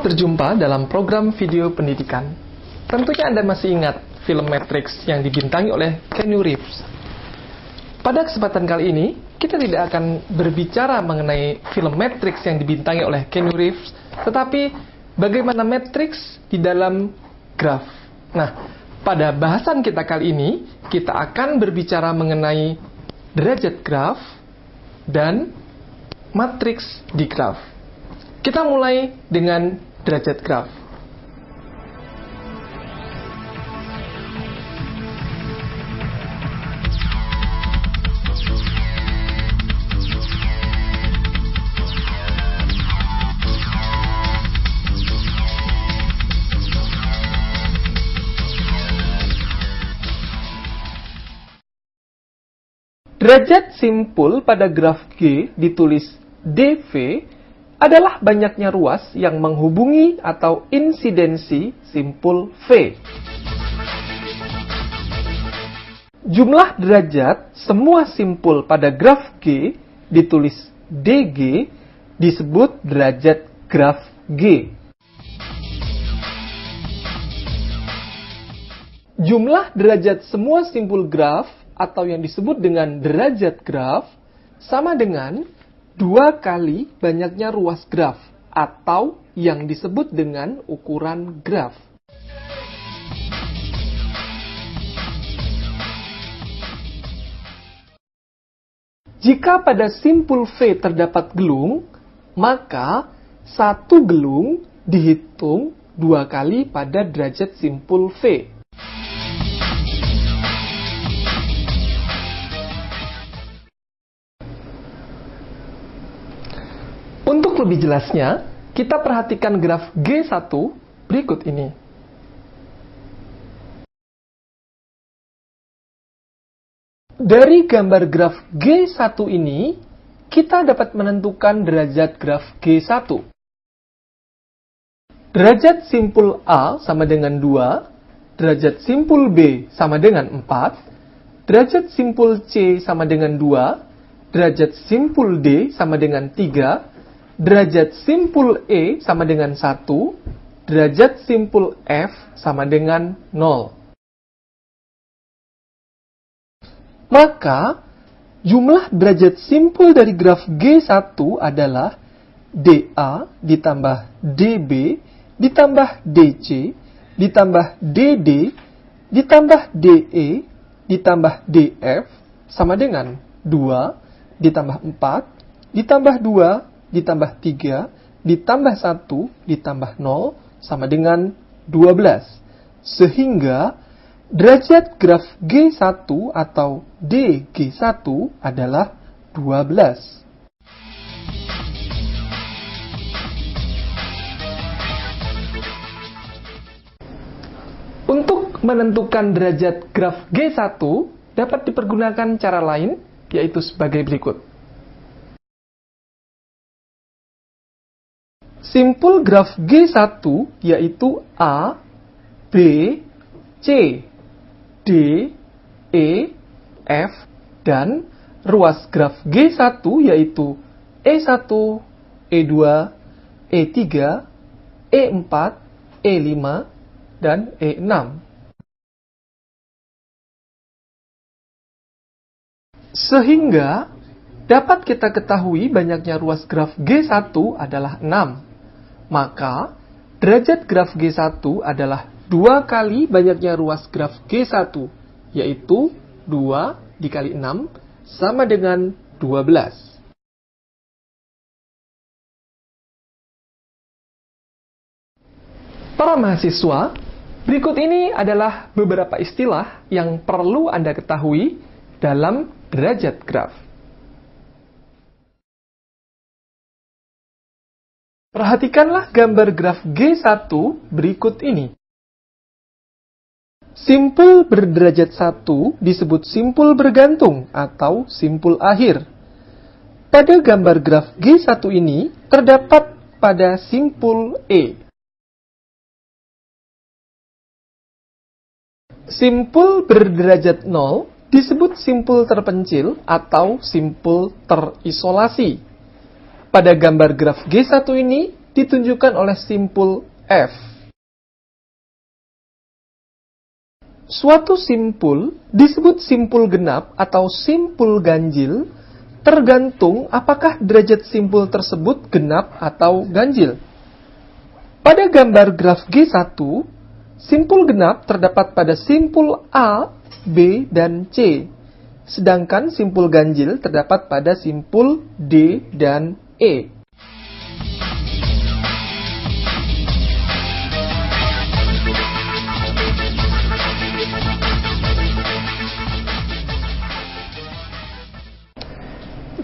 Selamat berjumpa dalam program video pendidikan. Tentunya Anda masih ingat film Matrix yang dibintangi oleh Keanu Reeves. Pada kesempatan kali ini, kita tidak akan berbicara mengenai film Matrix yang dibintangi oleh Keanu Reeves, tetapi bagaimana Matrix di dalam graf. Nah, pada bahasan kita kali ini, kita akan berbicara mengenai derajat graf dan matriks di graf. Kita mulai dengan derajat graf. Derajat simpul pada graf G ditulis dV adalah banyaknya ruas yang menghubungi atau insidensi simpul V. Jumlah derajat semua simpul pada graf G ditulis dG disebut derajat graf G. Jumlah derajat semua simpul graf atau yang disebut dengan derajat graf sama dengan 2 kali banyaknya ruas graf atau yang disebut dengan ukuran graf. Jika pada simpul V terdapat gelung, maka satu gelung dihitung 2 kali pada derajat simpul V. Untuk lebih jelasnya, kita perhatikan graf G1 berikut ini. Dari gambar graf G1 ini, kita dapat menentukan derajat graf G1. Derajat simpul A sama dengan 2, derajat simpul B sama dengan 4, derajat simpul C sama dengan 2, derajat simpul D sama dengan 3, derajat simpul E sama dengan 1, derajat simpul F sama dengan 0. Maka, jumlah derajat simpul dari graf G1 adalah DA ditambah DB ditambah DC ditambah DD ditambah DE ditambah DF sama dengan 2 ditambah 4 ditambah 2 ditambah 3, ditambah 1, ditambah 0, sama dengan 12. Sehingga, derajat graf G1 atau DG1 adalah 12. Untuk menentukan derajat graf G1, dapat dipergunakan cara lain, yaitu sebagai berikut. Simpul graf G1 yaitu A, B, C, D, E, F, dan ruas graf G1 yaitu E1, E2, E3, E4, E5, dan E6. Sehingga dapat kita ketahui banyaknya ruas graf G1 adalah 6. Maka, derajat graf G1 adalah 2 kali banyaknya ruas graf G1, yaitu 2 dikali 6 sama dengan 12. Para mahasiswa, berikut ini adalah beberapa istilah yang perlu Anda ketahui dalam derajat graf. Perhatikanlah gambar graf G1 berikut ini. Simpul berderajat 1 disebut simpul bergantung atau simpul akhir. Pada gambar graf G1 ini terdapat pada simpul E. Simpul berderajat 0 disebut simpul terpencil atau simpul terisolasi. Pada gambar graf G1 ini ditunjukkan oleh simpul F. Suatu simpul disebut simpul genap atau simpul ganjil tergantung apakah derajat simpul tersebut genap atau ganjil. Pada gambar graf G1, simpul genap terdapat pada simpul A, B, dan C, sedangkan simpul ganjil terdapat pada simpul D dan E.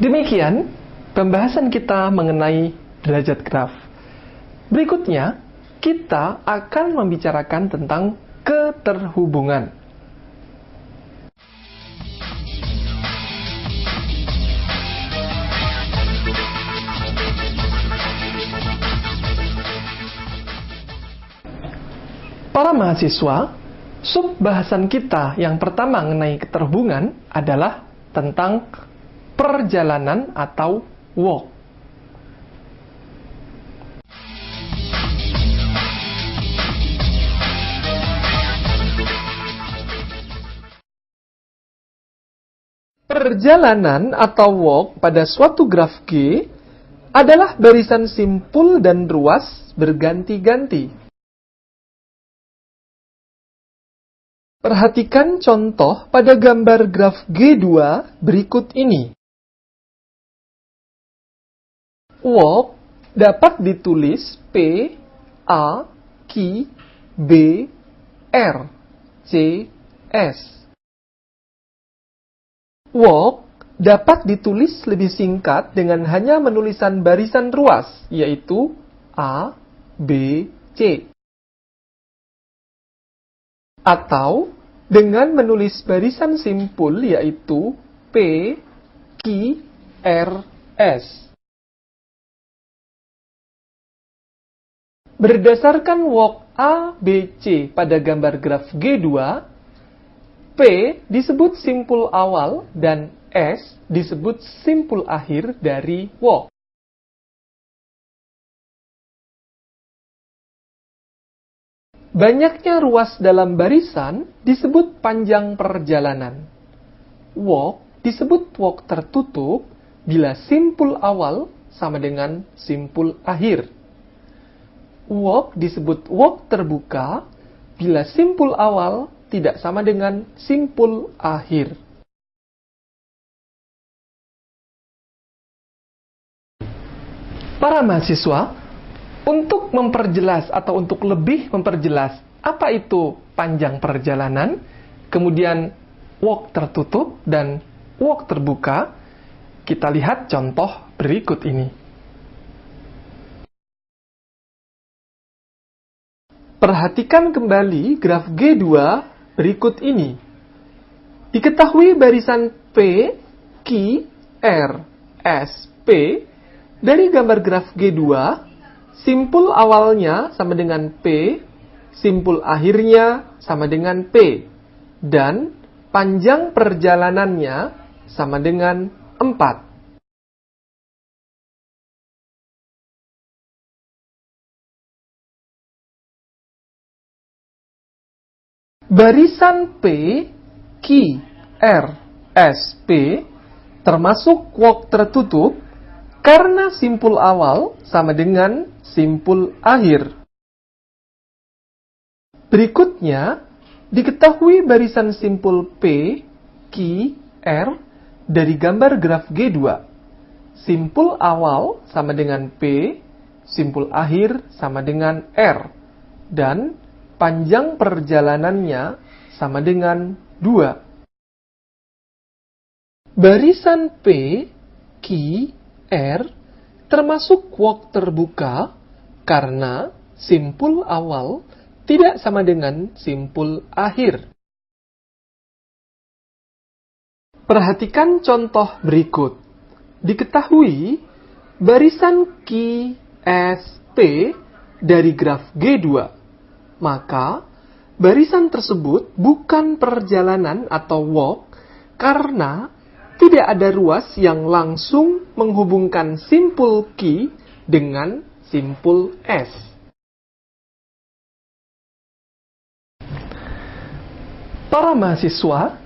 Demikian pembahasan kita mengenai derajat graf. Berikutnya, kita akan membicarakan tentang keterhubungan. Para mahasiswa, sub-bahasan kita yang pertama mengenai keterhubungan adalah tentang perjalanan atau walk. Perjalanan atau walk pada suatu graf G adalah barisan simpul dan ruas berganti-ganti. Perhatikan contoh pada gambar graf G2 berikut ini. Walk dapat ditulis P, A, Q, B, R, C, S. Walk dapat ditulis lebih singkat dengan hanya menulisan barisan ruas, yaitu A, B, C. Atau dengan menulis barisan simpul, yaitu P, Q, R, S. Berdasarkan walk A, B, C pada gambar graf G2, P disebut simpul awal dan S disebut simpul akhir dari walk. Banyaknya ruas dalam barisan disebut panjang perjalanan. Walk disebut walk tertutup bila simpul awal sama dengan simpul akhir. Walk disebut walk terbuka bila simpul awal tidak sama dengan simpul akhir. Para mahasiswa, untuk memperjelas atau untuk lebih memperjelas apa itu panjang perjalanan, kemudian walk tertutup dan walk terbuka, kita lihat contoh berikut ini. Perhatikan kembali graf G2 berikut ini. Diketahui barisan P, Q, R, S, P dari gambar graf G2, simpul awalnya sama dengan P, simpul akhirnya sama dengan P, dan panjang perjalanannya sama dengan 4. Barisan P, Q, R, S, P termasuk walk tertutup karena simpul awal sama dengan simpul akhir. Berikutnya, diketahui barisan simpul P, Q, R dari gambar graf G2. Simpul awal sama dengan P, simpul akhir sama dengan R, dan panjang perjalanannya sama dengan 2. Barisan P, Q, R termasuk walk terbuka karena simpul awal tidak sama dengan simpul akhir. Perhatikan contoh berikut. Diketahui barisan Q, S, P dari graf G2. Maka, barisan tersebut bukan perjalanan atau walk karena tidak ada ruas yang langsung menghubungkan simpul Q dengan simpul S. Para mahasiswa,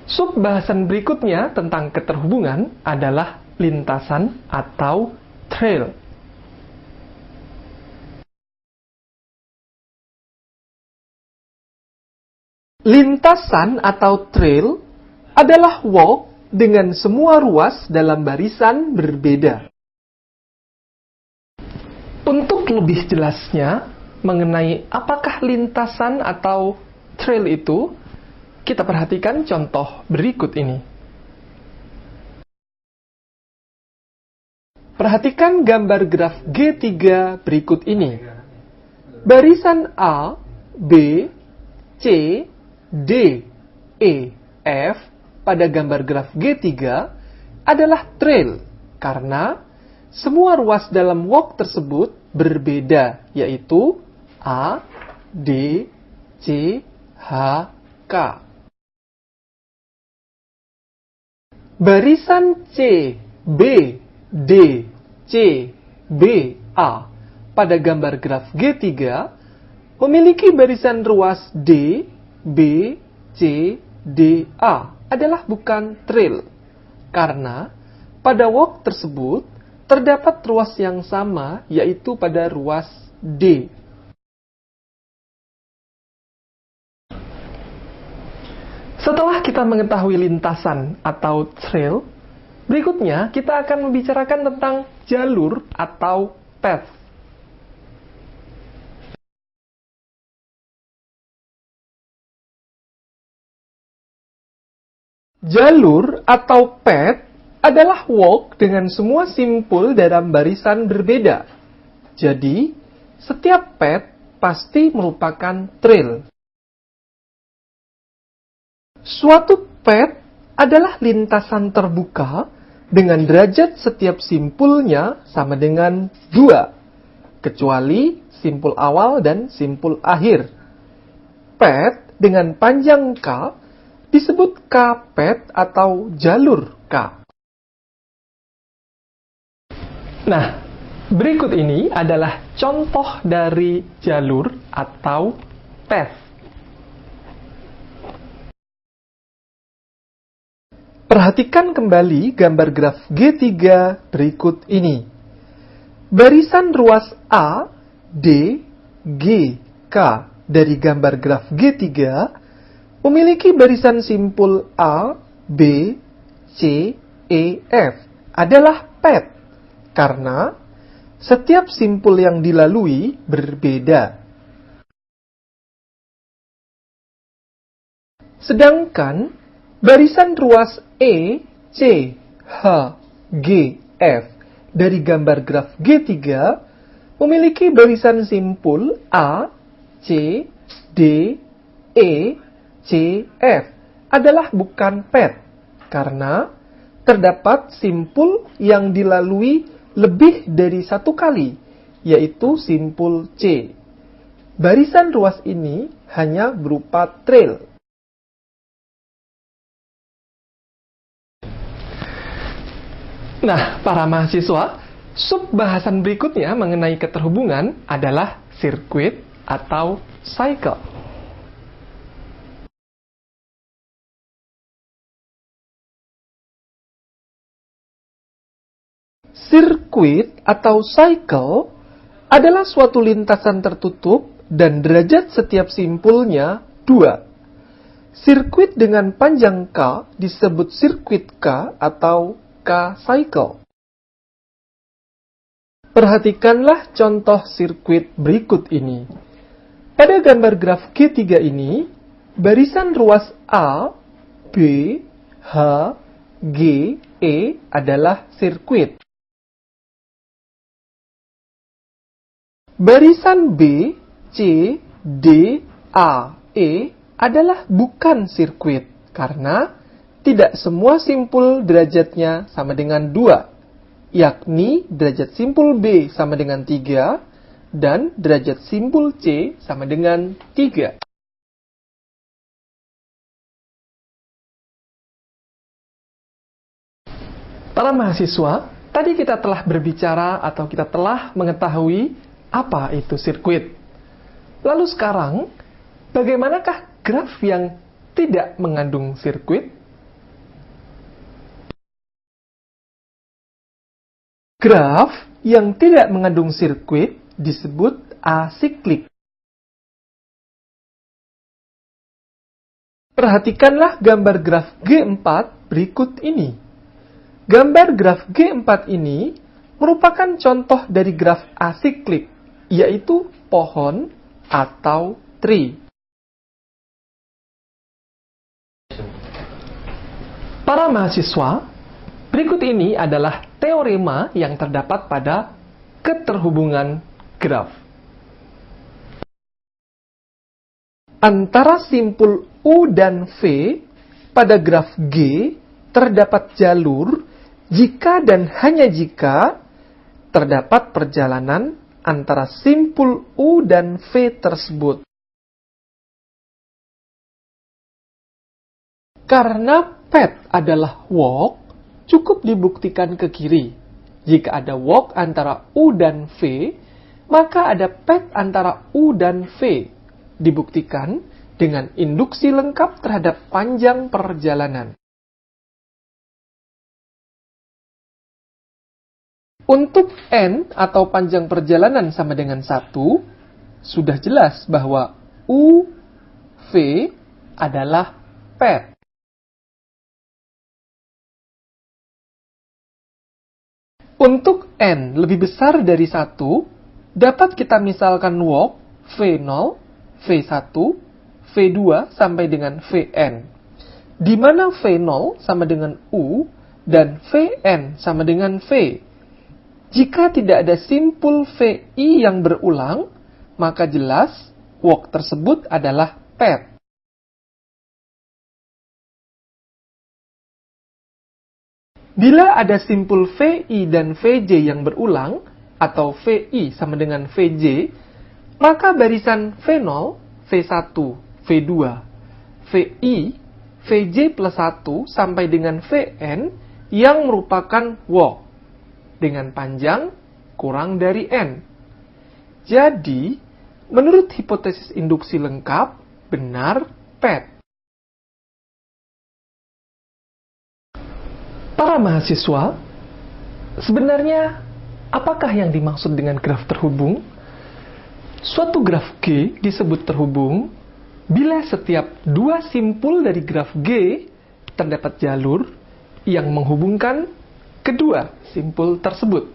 subbahasan berikutnya tentang keterhubungan adalah lintasan atau trail. Lintasan atau trail adalah walk dengan semua ruas dalam barisan berbeda. Untuk lebih jelasnya mengenai apakah lintasan atau trail itu, kita perhatikan contoh berikut ini. Perhatikan gambar graf G3 berikut ini. Barisan A, B, C, D, E, F pada gambar graf G3 adalah trail karena semua ruas dalam walk tersebut berbeda, yaitu A, D, C, H, K. Barisan C, B, D, C, B, A pada gambar graf G3 memiliki barisan ruas D, B, C, D, A adalah bukan trail karena pada walk tersebut terdapat ruas yang sama, yaitu pada ruas D. Setelah kita mengetahui lintasan atau trail, berikutnya kita akan membicarakan tentang jalur atau path. Jalur atau path adalah walk dengan semua simpul dalam barisan berbeda. Jadi, setiap path pasti merupakan trail. Suatu path adalah lintasan terbuka dengan derajat setiap simpulnya sama dengan 2, kecuali simpul awal dan simpul akhir. Path dengan panjang K disebut K-path atau jalur K. Nah, berikut ini adalah contoh dari jalur atau path. Perhatikan kembali gambar graf G3 berikut ini. Barisan ruas A, D, G, K dari gambar graf G3 memiliki barisan simpul A, B, C, E, F adalah path karena setiap simpul yang dilalui berbeda. Sedangkan barisan ruas E, C, H, G, F dari gambar graf G3 memiliki barisan simpul A, C, D, E, C, F adalah bukan path karena terdapat simpul yang dilalui lebih dari satu kali, yaitu simpul C. Barisan ruas ini hanya berupa trail. Nah, para mahasiswa, subbahasan berikutnya mengenai keterhubungan adalah sirkuit atau cycle. Sirkuit atau cycle adalah suatu lintasan tertutup dan derajat setiap simpulnya 2. Sirkuit dengan panjang K disebut sirkuit K atau K-cycle. Perhatikanlah contoh sirkuit berikut ini. Pada gambar graf G3 ini, barisan ruas A, B, H, G, E adalah sirkuit. Barisan B, C, D, A, E adalah bukan sirkuit karena tidak semua simpul derajatnya sama dengan 2, yakni derajat simpul B sama dengan 3 dan derajat simpul C sama dengan 3. Para mahasiswa, Tadi kita telah berbicara atau kita telah mengetahui apa itu sirkuit. Lalu sekarang, bagaimanakah graf yang tidak mengandung sirkuit? Graf yang tidak mengandung sirkuit disebut asiklik. Perhatikanlah gambar graf G4 berikut ini. Gambar graf G4 ini merupakan contoh dari graf asiklik, yaitu pohon atau tree. Para mahasiswa, berikut ini adalah teorema yang terdapat pada keterhubungan graf. Antara simpul U dan V pada graf G terdapat jalur jika dan hanya jika terdapat perjalanan antara simpul U dan V tersebut. Karena path adalah walk, cukup dibuktikan ke kiri. Jika ada walk antara U dan V, maka ada path antara U dan V. Dibuktikan dengan induksi lengkap terhadap panjang perjalanan. Untuk N atau panjang perjalanan sama dengan 1, sudah jelas bahwa U, V adalah path. Untuk N lebih besar dari 1, dapat kita misalkan walk V0, V1, V2 sampai dengan Vn, di mana V0 sama dengan U dan Vn sama dengan V. Jika tidak ada simpul Vi yang berulang, maka jelas walk tersebut adalah path. Bila ada simpul Vi dan Vj yang berulang, atau Vi sama dengan Vj, maka barisan V0, V1, V2, Vi, Vj plus 1 sampai dengan Vn yang merupakan walk dengan panjang kurang dari N. Jadi, menurut hipotesis induksi lengkap, benar path. Para mahasiswa, sebenarnya apakah yang dimaksud dengan graf terhubung? Suatu graf G disebut terhubung bila setiap dua simpul dari graf G terdapat jalur yang menghubungkan kedua simpul tersebut.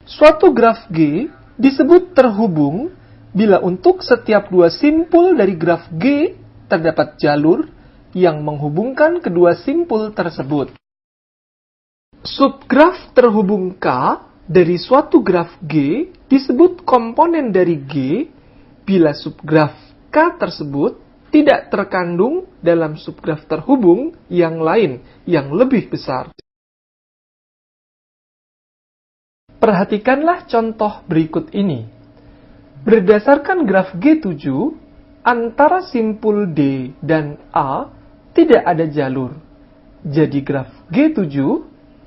Suatu graf G disebut terhubung bila untuk setiap dua simpul dari graf G terdapat jalur yang menghubungkan kedua simpul tersebut. Subgraf terhubung K dari suatu graf G disebut komponen dari G bila subgraf K tersebut tidak terkandung dalam subgraf terhubung yang lain yang lebih besar. Perhatikanlah contoh berikut ini. Berdasarkan graf G7, antara simpul D dan A tidak ada jalur. Jadi graf G7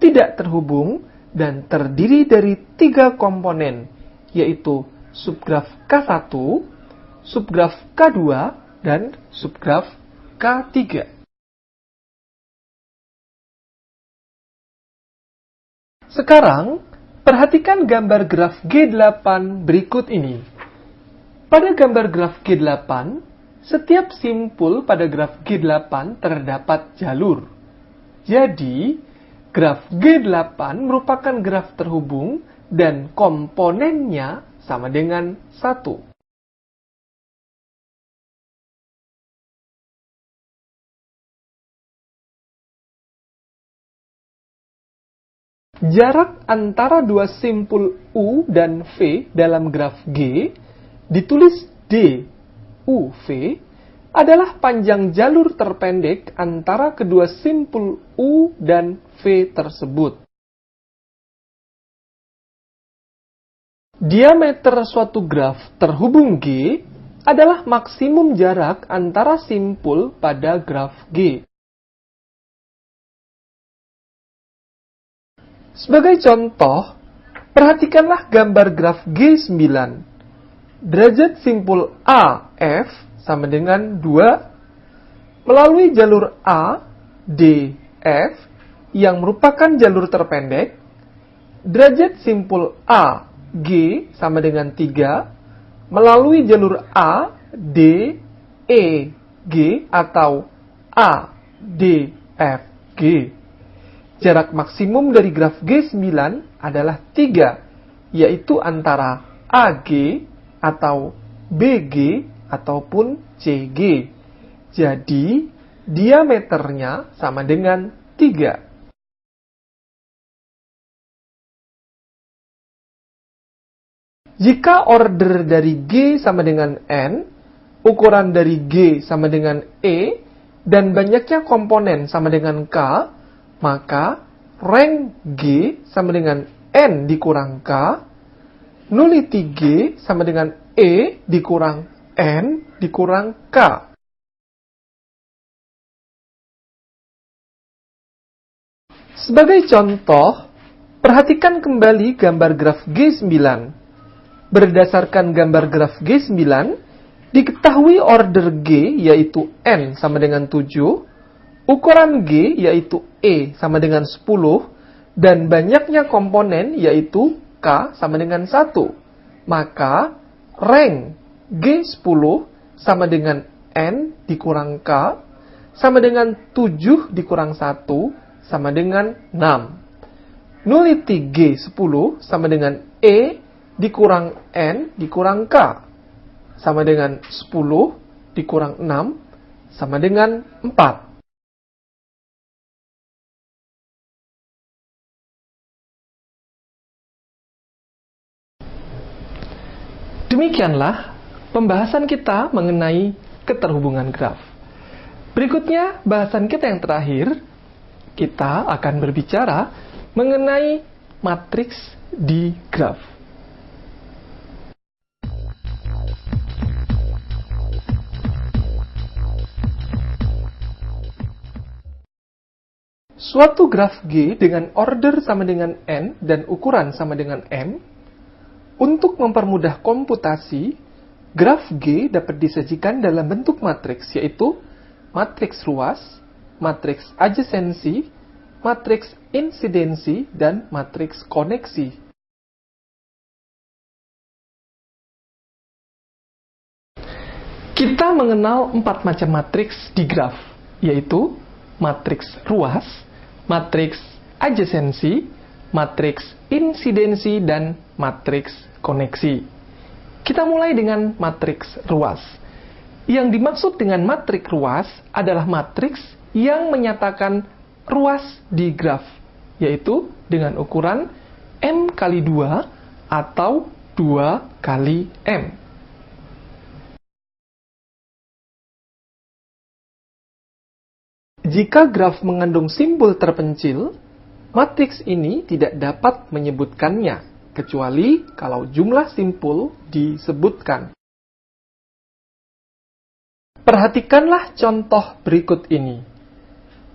tidak terhubung dan terdiri dari 3 komponen, yaitu subgraf K1, subgraf K2, dan subgraf K3. Sekarang, perhatikan gambar graf G8 berikut ini. Pada gambar graf G8, setiap simpul pada graf G8 terdapat jalur. Jadi, graf G8 merupakan graf terhubung dan komponennya sama dengan 1. Jarak antara dua simpul U dan V dalam graf G ditulis D, U, V adalah panjang jalur terpendek antara kedua simpul U dan V tersebut. Diameter suatu graf terhubung G adalah maksimum jarak antara simpul pada graf G. Sebagai contoh, perhatikanlah gambar graf G9. Derajat simpul AF sama dengan 2 melalui jalur A, D, F yang merupakan jalur terpendek. Derajat simpul A, G sama dengan 3 melalui jalur A, D, E, G atau A, D, F, G. Jarak maksimum dari graf G9 adalah 3, yaitu antara AG atau BG ataupun CG. Jadi, diameternya sama dengan 3. Jika order dari G sama dengan N, ukuran dari G sama dengan E, dan banyaknya komponen sama dengan K, maka rank G sama dengan N dikurang K, nullity G sama dengan E dikurang N dikurang K. Sebagai contoh, perhatikan kembali gambar graf G9. Berdasarkan gambar graf G9, diketahui order G yaitu N sama dengan 7, ukuran G yaitu E sama dengan 10, dan banyaknya komponen yaitu K sama dengan 1. Maka, rank G10 sama dengan N dikurang K, sama dengan 7 dikurang 1, sama dengan 6. Nullity G10 sama dengan E dikurang N dikurang K, sama dengan 10 dikurang 6, sama dengan 4. Demikianlah pembahasan kita mengenai keterhubungan graf. Berikutnya, bahasan kita yang terakhir, kita akan berbicara mengenai matriks di graf. Suatu graf G dengan order sama dengan N dan ukuran sama dengan M. Untuk mempermudah komputasi, graf G dapat disajikan dalam bentuk matriks, yaitu matriks ruas, matriks adjasensi, matriks insidensi, dan matriks koneksi. Kita mengenal 4 macam matriks di graf, yaitu matriks ruas, matriks adjasensi, matriks insidensi, dan matriks koneksi. Kita mulai dengan matriks ruas. Yang dimaksud dengan matriks ruas adalah matriks yang menyatakan ruas di graf, yaitu dengan ukuran M kali 2 atau 2 kali M. Jika graf mengandung simbol terpencil, matriks ini tidak dapat menyebutkannya, kecuali kalau jumlah simpul disebutkan. Perhatikanlah contoh berikut ini.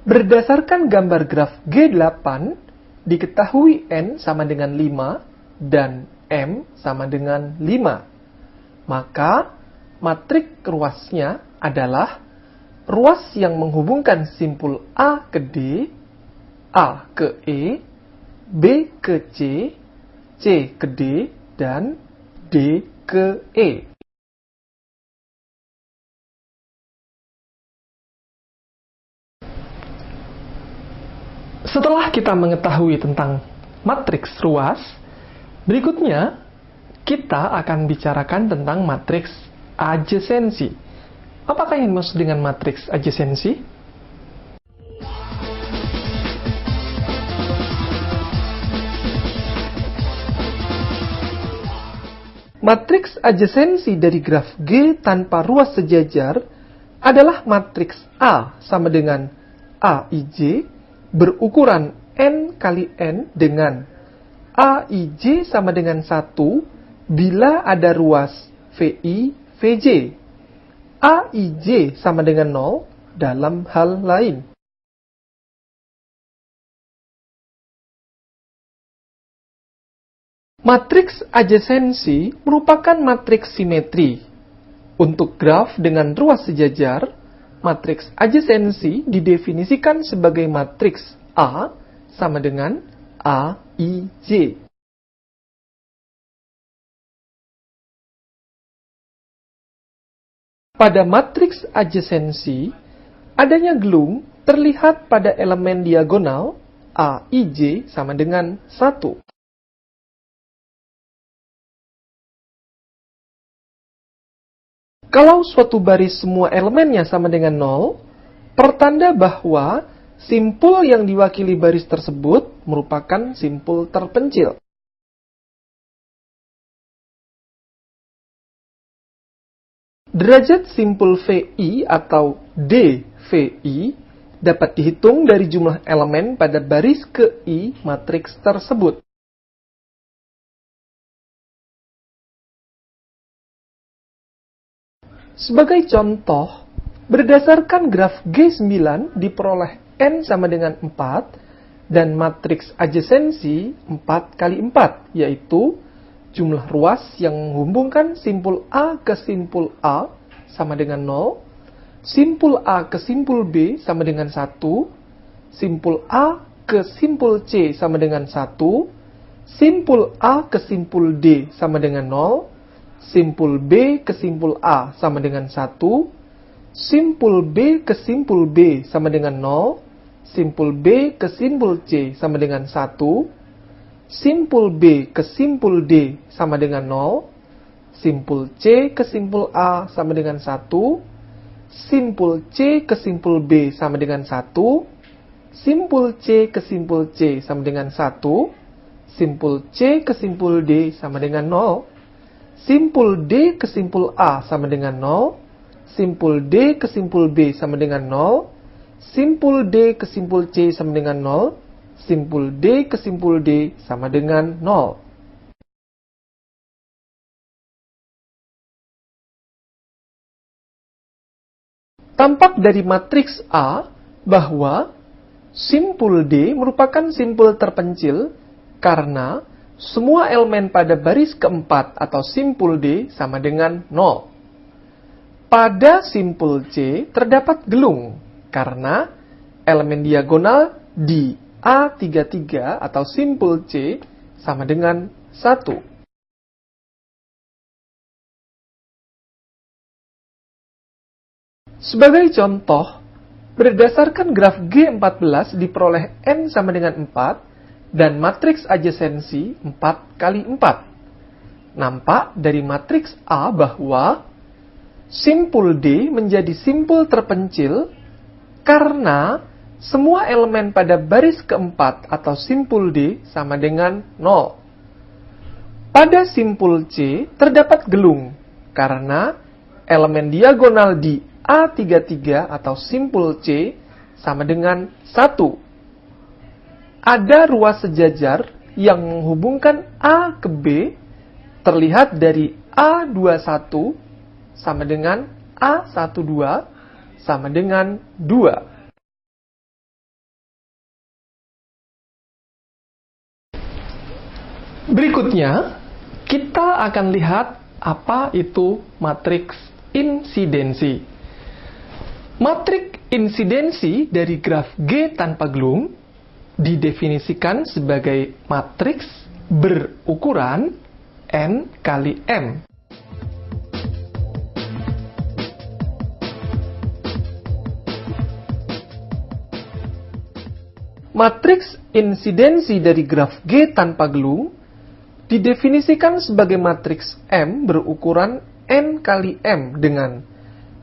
Berdasarkan gambar graf G8, diketahui N sama dengan 5 dan M sama dengan 5. Maka, matriks ruasnya adalah ruas yang menghubungkan simpul A ke D, A ke E, B ke C, C ke D, dan D ke E. Setelah kita mengetahui tentang matriks ruas, berikutnya kita akan bicarakan tentang matriks adjasensi. Apakah yang dimaksud dengan matriks adjasensi? Matriks adjasensi dari graf G tanpa ruas sejajar adalah matriks A sama dengan AIJ berukuran N kali N dengan AIJ sama dengan 1 bila ada ruas VI, VJ. AIJ sama dengan 0 dalam hal lain. Matriks adjasensi merupakan matriks simetri. Untuk graf dengan ruas sejajar, matriks adjasensi didefinisikan sebagai matriks A sama dengan AIJ. Pada matriks adjasensi, adanya gelung terlihat pada elemen diagonal AIJ sama dengan 1. Kalau suatu baris semua elemennya sama dengan 0, pertanda bahwa simpul yang diwakili baris tersebut merupakan simpul terpencil. Derajat simpul VI atau dVI dapat dihitung dari jumlah elemen pada baris ke I matriks tersebut. Sebagai contoh, berdasarkan graf G9 diperoleh N sama dengan 4 dan matriks adjasensi 4 kali 4, yaitu jumlah ruas yang menghubungkan simpul A ke simpul A sama dengan 0, simpul A ke simpul B sama dengan 1, simpul A ke simpul C sama dengan 1, simpul A ke simpul D sama dengan 0, simpul B ke simpul A sama dengan 1, simpul B ke simpul B sama dengan 0, simpul B ke simpul C sama dengan 1, simpul B ke simpul D sama dengan 0, simpul C ke simpul A sama dengan 1, simpul C ke simpul B sama dengan 1, simpul C ke simpul C sama dengan 1, simpul C ke simpul D sama dengan 0, simpul D ke simpul A sama dengan 0, simpul D ke simpul B sama dengan 0, simpul D ke simpul C sama dengan 0, simpul D ke simpul D sama dengan 0. Tampak dari matriks A bahwa simpul D merupakan simpul terpencil karena semua elemen pada baris keempat atau simpul D sama dengan 0. Pada simpul C terdapat gelung karena elemen diagonal di A33 atau simpul C sama dengan 1. Sebagai contoh, berdasarkan graf G14 diperoleh N sama dengan 4 dan matriks adjasensi 4 kali 4. Nampak dari matriks A bahwa simpul D menjadi simpul terpencil karena semua elemen pada baris keempat atau simpul D sama dengan 0. Pada simpul C terdapat gelung karena elemen diagonal di A33 atau simpul C sama dengan 1. Ada ruas sejajar yang menghubungkan A ke B terlihat dari A21 sama dengan A12 sama dengan 2. Berikutnya, kita akan lihat apa itu matriks insidensi. Matriks insidensi dari graf G tanpa gelung didefinisikan sebagai matriks berukuran N kali M. Matriks insidensi dari graf G tanpa gelung didefinisikan sebagai matriks M berukuran N kali M dengan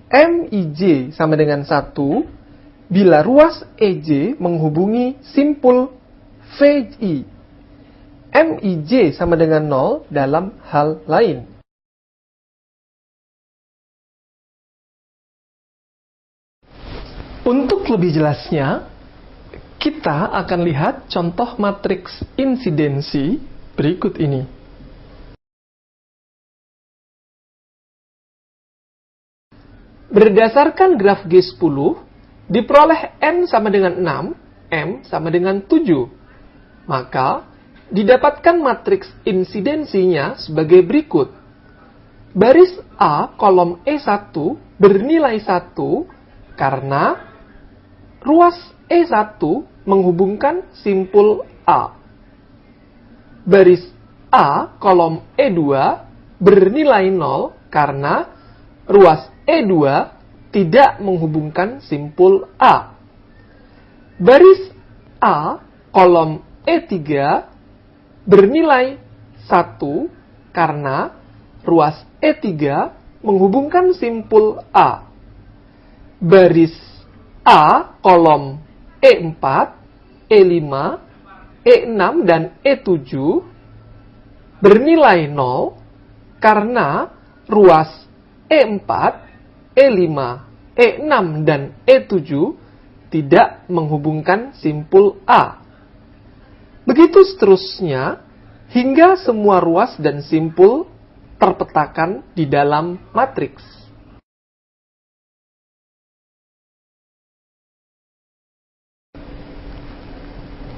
MIJ sama dengan 1 bila ruas EJ menghubungi simpul VI. MIJ sama dengan 0 dalam hal lain. Untuk lebih jelasnya, kita akan lihat contoh matriks insidensi berikut ini. Berdasarkan graf G10, diperoleh N sama dengan 6, M sama dengan 7. Maka, didapatkan matriks insidensinya sebagai berikut. Baris A kolom E1 bernilai 1 karena ruas E1 menghubungkan simpul A. Baris A kolom E2 bernilai 0 karena ruas E2 tidak menghubungkan simpul A. Baris A kolom E3 bernilai 1 karena ruas E3 menghubungkan simpul A. Baris A kolom E4, E5, E6, dan E7 bernilai 0 karena ruas E4, E5, E6, dan E7 tidak menghubungkan simpul A. Begitu seterusnya, hingga semua ruas dan simpul terpetakan di dalam matriks.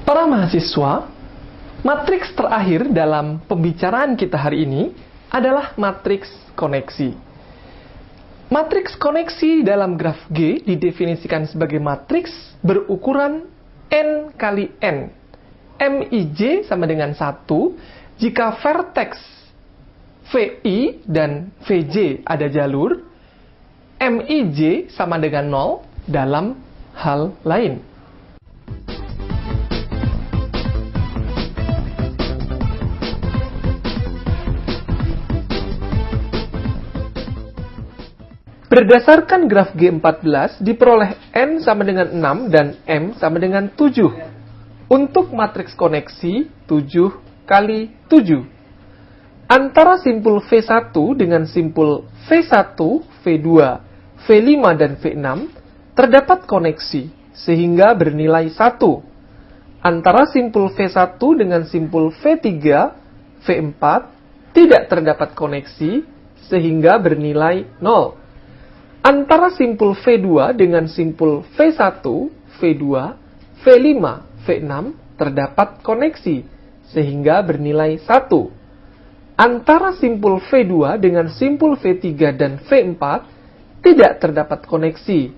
Para mahasiswa, matriks terakhir dalam pembicaraan kita hari ini adalah matriks koneksi. Matriks koneksi dalam graf G didefinisikan sebagai matriks berukuran N kali N. Mij sama dengan 1 jika vertex Vi dan Vj ada jalur, Mij sama dengan 0 dalam hal lain. Berdasarkan graf G14, diperoleh N sama dengan 6 dan M sama dengan 7. Untuk matriks koneksi 7 kali 7. Antara simpul V1 dengan simpul V1, V2, V5, dan V6 terdapat koneksi sehingga bernilai 1. Antara simpul V1 dengan simpul V3, V4 tidak terdapat koneksi sehingga bernilai 0. Antara simpul V2 dengan simpul V1, V2, V5, V6 terdapat koneksi sehingga bernilai 1. Antara simpul V2 dengan simpul V3 dan V4 tidak terdapat koneksi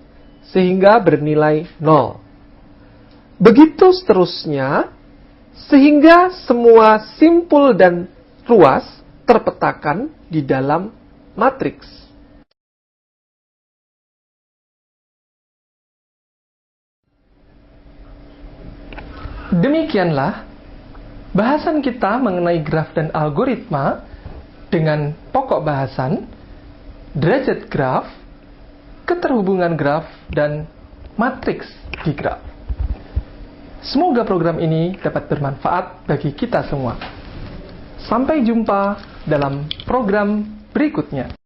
sehingga bernilai 0. Begitu seterusnya, sehingga semua simpul dan ruas terpetakan di dalam matriks. Demikianlah bahasan kita mengenai graf dan algoritma dengan pokok bahasan, derajat graf, keterhubungan graf, dan matriks di graf. Semoga program ini dapat bermanfaat bagi kita semua. Sampai jumpa dalam program berikutnya.